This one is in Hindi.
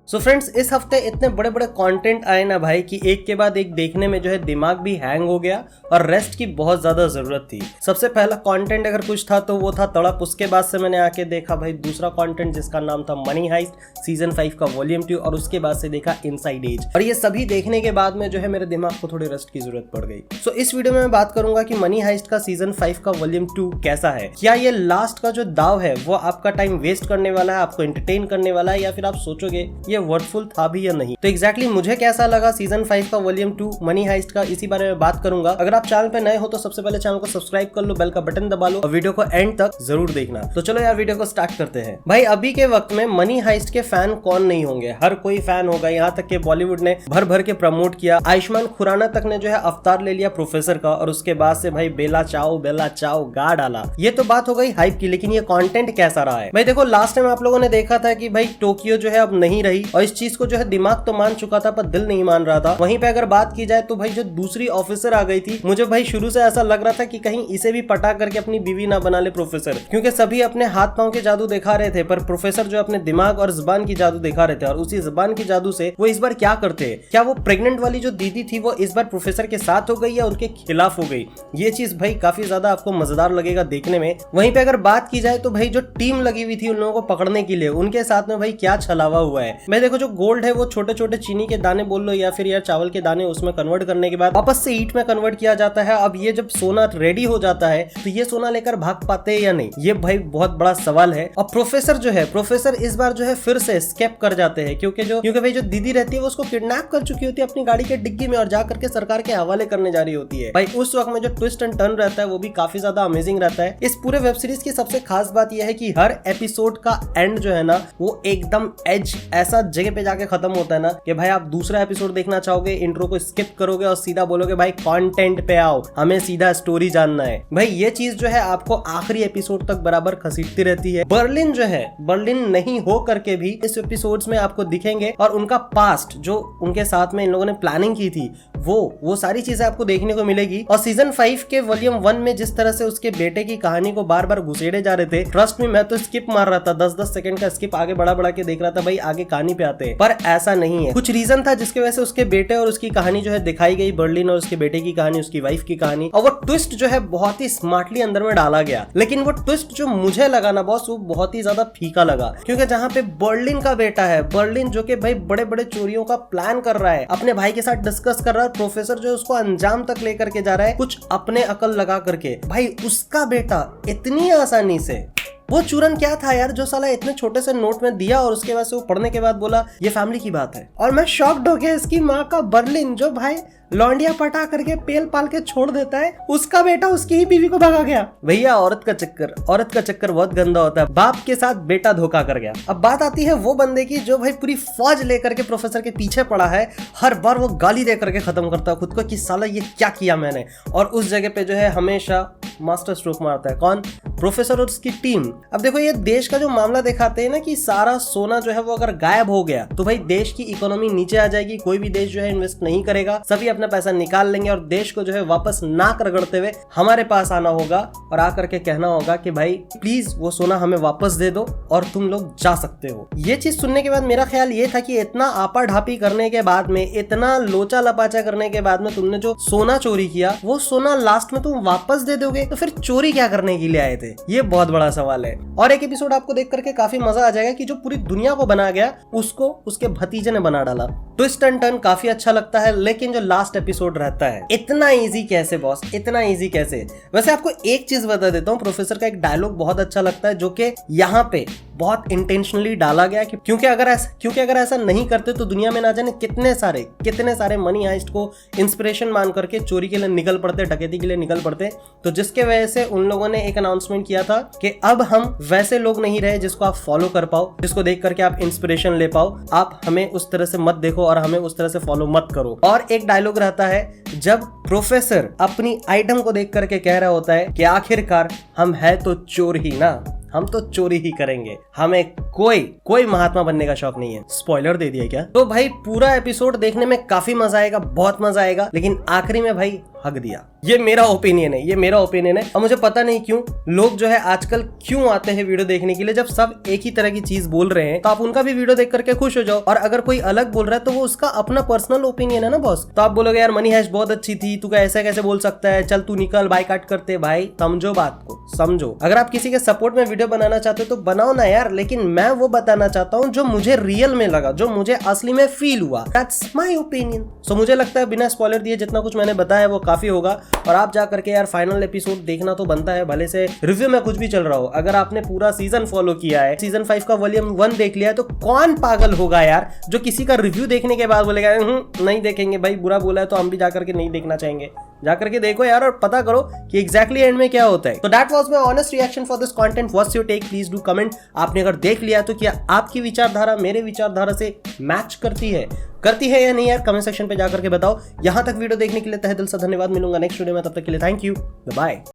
सो फ्रेंड्स, इस हफ्ते इतने बड़े बड़े कंटेंट आए ना भाई कि एक के बाद एक देखने में जो है दिमाग भी हैंग हो गया और रेस्ट की बहुत ज्यादा जरूरत थी। सबसे पहला कंटेंट अगर कुछ था तो वो था तड़प। उसके बाद से मैंने आके देखा भाई दूसरा कंटेंट जिसका नाम था मनी हाइस्ट सीजन 5 का वॉल्यूम 2 और उसके बाद से देखा इनसाइड एज। और ये सभी देखने के बाद में जो है मेरे दिमाग को थोड़ी रेस्ट की जरूरत पड़ गई। सो इस वीडियो में मैं बात करूंगा कि मनी हाइस्ट का सीजन 5 का वॉल्यूम 2 कैसा है। क्या ये लास्ट का जो दाव है वो आपका टाइम वेस्ट करने वाला है, आपको एंटरटेन करने वाला है, या फिर आप सोचोगे ये वर्थफुल था भी या नहीं। तो एग्जैक्टली मुझे कैसा लगा सीजन 5 का वॉल्यूम 2 मनी हाइस्ट का, इसी बारे में बात करूंगा। अगर आप चैनल पे नए हो तो सबसे पहले चैनल को सब्सक्राइब कर लो, बेल का बटन दबा लो और वीडियो को एंड तक जरूर देखना। तो चलो यार वीडियो को स्टार्ट करते हैं। भाई अभी के वक्त में मनी हाइस्ट के फैन कौन नहीं होंगे, हर कोई फैन होगा। यहाँ तक कि बॉलीवुड ने भर भर के प्रमोट किया। आयुष्मान खुराना तक ने जो है अवतार ले लिया प्रोफेसर का और उसके बाद से भाई बेला चाओ गा डाला। ये तो बात हो गई हाइप की, लेकिन ये कंटेंट कैसा रहा है। भाई देखो लास्ट टाइम आप लोगों ने देखा था कि भाई टोक्यो जो है अब नहीं रही और इस चीज को जो है दिमाग तो मान चुका था पर दिल नहीं मान रहा था। वहीं पे अगर बात की जाए तो भाई जो दूसरी ऑफिसर आ गई थी, मुझे भाई शुरू से ऐसा लग रहा था कि कहीं इसे भी पटा करके अपनी बीवी ना बना ले प्रोफेसर, क्योंकि सभी अपने हाथ पांव के जादू दिखा रहे थे पर प्रोफेसर जो अपने दिमाग और जुबान की जादू दिखा रहे थे। और उसी जुबान की जादू से वो इस बार क्या करते हैं, क्या वो प्रेग्नेंट वाली जो दीदी थी वो इस बार प्रोफेसर के साथ हो गई या उनके खिलाफ हो गई। ये चीज भाई काफी ज्यादा आपको मजेदार लगेगा देखने में। वहीं पे अगर बात की जाए तो भाई जो टीम लगी हुई थी उन लोगों को पकड़ने के लिए, उनके साथ में भाई क्या छलावा हुआ है। मैं देखो जो गोल्ड है वो छोटे छोटे चीनी के दाने बोल लो या फिर यार चावल के दाने, उसमें कन्वर्ट करने के बाद वापस से ईंट में कन्वर्ट किया जाता है। अब ये जब सोना रेडी हो जाता है तो ये सोना लेकर भाग पाते हैं या नहीं, ये भाई बहुत बड़ा सवाल है। और प्रोफेसर जो है, प्रोफेसर इस बार जो है फिर से एस्केप कर जाते हैं क्योंकि भाई जो दीदी रहती है वो उसको किडनैप कर चुकी होती है अपनी गाड़ी के डिग्गी में और जा करके सरकार के हवाले करने जा रही होती है। भाई उस वक्त में जो ट्विस्ट एंड टर्न रहता है वो भी काफी ज्यादा अमेजिंग रहता है। इस पूरे वेब सीरीज की सबसे खास बात यह है कि हर एपिसोड का एंड जो है ना वो एकदम एज ऐसा जगह पे जाके खत्म होता है ना कि भाई आप दूसरा एपिसोड देखना चाहोगे, इंट्रो को स्किप करोगे और सीधा बोलोगे भाई कंटेंट पे आओ, हमें सीधा स्टोरी जानना है। भाई ये चीज जो है आपको आखिरी एपिसोड तक बराबर घसीटती रहती है। बर्लिन जो है, बर्लिन नहीं हो करके भी इस एपिसोड्स में आपको दिखेंगे और उनका पास्ट जो उनके साथ में इन लोगों ने प्लानिंग की थी वो सारी चीजें आपको देखने को मिलेगी। और सीजन 5 के वॉल्यूम 1 में जिस तरह से उसके बेटे की कहानी को बार बार घुसेड़े जा रहे थे, ट्रस्ट में मैं तो स्किप मार रहा था, 10-10 सेकंड का स्किप आगे बढ़ा के देख रहा था भाई आगे कहानी पे आते हैं। पर ऐसा नहीं है, कुछ रीजन था जिसकी वजह से उसके बेटे और उसकी कहानी जो है दिखाई गई, बर्लिन और उसके बेटे की कहानी, उसकी वाइफ की कहानी, और वो ट्विस्ट जो है बहुत ही स्मार्टली अंदर में डाला गया। लेकिन वो ट्विस्ट जो मुझे लगा ना बॉस वो बहुत ही ज्यादा फीका लगा, क्योंकि जहाँ पे बर्लिन का बेटा है, बर्लिन जो कि भाई बड़े बड़े चोरियों का प्लान कर रहा है, अपने भाई के साथ डिस्कस कर रहा है, प्रोफेसर जो उसको अंजाम तक लेकर के जा रहा है कुछ अपने अकल लगा करके, भाई उसका बेटा इतनी आसानी से वो चूरन क्या था यार जो साला इतने छोटे से नोट में दिया और उसके बाद से वो पढ़ने के बाद बोला ये फैमिली की बात है। और मैं शॉक्ड हो गया इसकी माँ का, बर्लिन जो भाई लौंडिया पटा करके पेल पाल के छोड़ देता है, उसका बेटा उसकी ही बीवी को भगा गया। भैया औरत का चक्कर बहुत गंदा होता है। बाप के साथ बेटा धोखा कर गया। अब बात आती है वो बंदे की जो भाई पूरी फौज लेकर के प्रोफेसर के पीछे पड़ा है, हर बार वो गाली दे करके खत्म करता है खुद को कि साला ये क्या किया मैंने, और उस जगह पे जो है हमेशा मास्टर स्ट्रोक मारता है। कौन? प्रोफेसर और उसकी टीम। अब देखो ये देश का जो मामला दिखाते हैं ना कि सारा सोना जो है वो अगर गायब हो गया तो भाई देश की इकोनॉमी नीचे आ जाएगी, कोई भी देश जो है इन्वेस्ट नहीं करेगा, सभी अपना पैसा निकाल लेंगे और देश को जो है वापस नाक रगड़ते हुए हमारे पास आना होगा और आकर के कहना होगा कि भाई प्लीज वो सोना हमें वापस दे दो और तुम लोग जा सकते हो। ये चीज सुनने के बाद मेरा ख्याल ये था कि इतना आपा ढापी करने के बाद में, इतना लोचा लपाचा करने के बाद में तुमने जो सोना चोरी किया वो सोना लास्ट में तुम वापस दे दोगे, तो फिर चोरी क्या करने के लिए आए थे? ये बहुत बड़ा सवाल है। और एक एपिसोड आपको देख करके काफी मजा आ जाएगा कि जो पूरी दुनिया को बना गया उसको उसके भतीजे ने बना डाला। ट्विस्ट एंड टर्न काफी अच्छा लगता है, लेकिन जो लास्ट एपिसोड रहता है इतना इजी कैसे बॉस, इतना इजी कैसे? वैसे आपको एक चीज बता देता हूँ, प्रोफेसर का एक डायलॉग बहुत अच्छा लगता है जो कि यहाँ पे बहुत इंटेंशनली डाला गया क्योंकि अगर ऐसा नहीं करते तो दुनिया में ना जाने कितने सारे मनी हाइस्ट को इंस्पिरेशन मान करके चोरी के लिए निकल पड़ते, डकैती के लिए निकल पड़ते। तो जिसके वजह से उन लोगों ने एक अनाउंसमेंट किया था कि अब हम वैसे लोग नहीं रहे जिसको आप फॉलो कर पाओ, जिसको देख करके आप इंस्पिरेशन ले पाओ, आप हमें उस तरह से मत देखो और हमें उस तरह से फॉलो मत करो। और एक डायलॉग रहता है जब प्रोफेसर अपनी आइटम को देख करके कह रहा होता है कि आखिरकार हम है तो चोर ही ना, हम तो चोरी ही करेंगे, हमें कोई महात्मा बनने का शौक नहीं है। स्पॉइलर दे दिया क्या? तो भाई पूरा एपिसोड देखने में काफी मजा आएगा, बहुत मजा आएगा, लेकिन आखिरी में भाई हक दिया। ये मेरा ओपिनियन है, ये मेरा ओपिनियन है। और मुझे पता नहीं क्यों लोग जो है आजकल क्यों आते हैं वीडियो देखने के लिए, जब सब एक ही तरह की चीज बोल रहे हैं तो आप उनका भी वीडियो देख करके खुश हो जाओ। और अगर कोई अलग बोल रहा है तो वो उसका अपना पर्सनल ओपिनियन है ना बॉस। तो आप बोलोगे यार मनी हैश बहुत अच्छी थी, तू ऐसे कैसे बोल सकता है, चल तू निकल, बायकॉट करते। भाई समझो बात को, समझो। अगर आप किसी के सपोर्ट में वीडियो बनाना चाहते हो तो बनाओ ना यार, लेकिन मैं वो बताना चाहता हूँ जो मुझे रियल में लगा, जो मुझे असली में फील हुआ। That's my opinion. सो मुझे लगता है बिना स्पॉइलर दिए जितना कुछ मैंने बताया वो काफी होगा। और आप जा करके यार फाइनल एपिसोड देखना तो बनता है, भले से रिव्यू में कुछ भी चल रहा हो। अगर आपने पूरा सीजन फॉलो किया है, सीजन 5 का वॉल्यूम 1 देख लिया है, तो कौन पागल होगा यार जो किसी का रिव्यू देखने के बाद बोलेगा नहीं देखेंगे भाई, बुरा बोला है तो हम भी जाकर के नहीं देखना चाहेंगे। जाकर के देखो यार और पता करो कि एग्जैक्टली एंड में क्या होता है। तो that was my honest reaction for this content. What's your take? Please do comment. आपने अगर देख लिया तो क्या आपकी विचारधारा मेरे विचारधारा से मैच करती है या नहीं यार? कमेंट सेक्शन पे जाकर के बताओ। यहां तक वीडियो देखने के लिए तहे दिल से धन्यवाद। मिलूंगा नेक्स्ट वीडियो में, तब तक के लिए थैंक यू, बाय।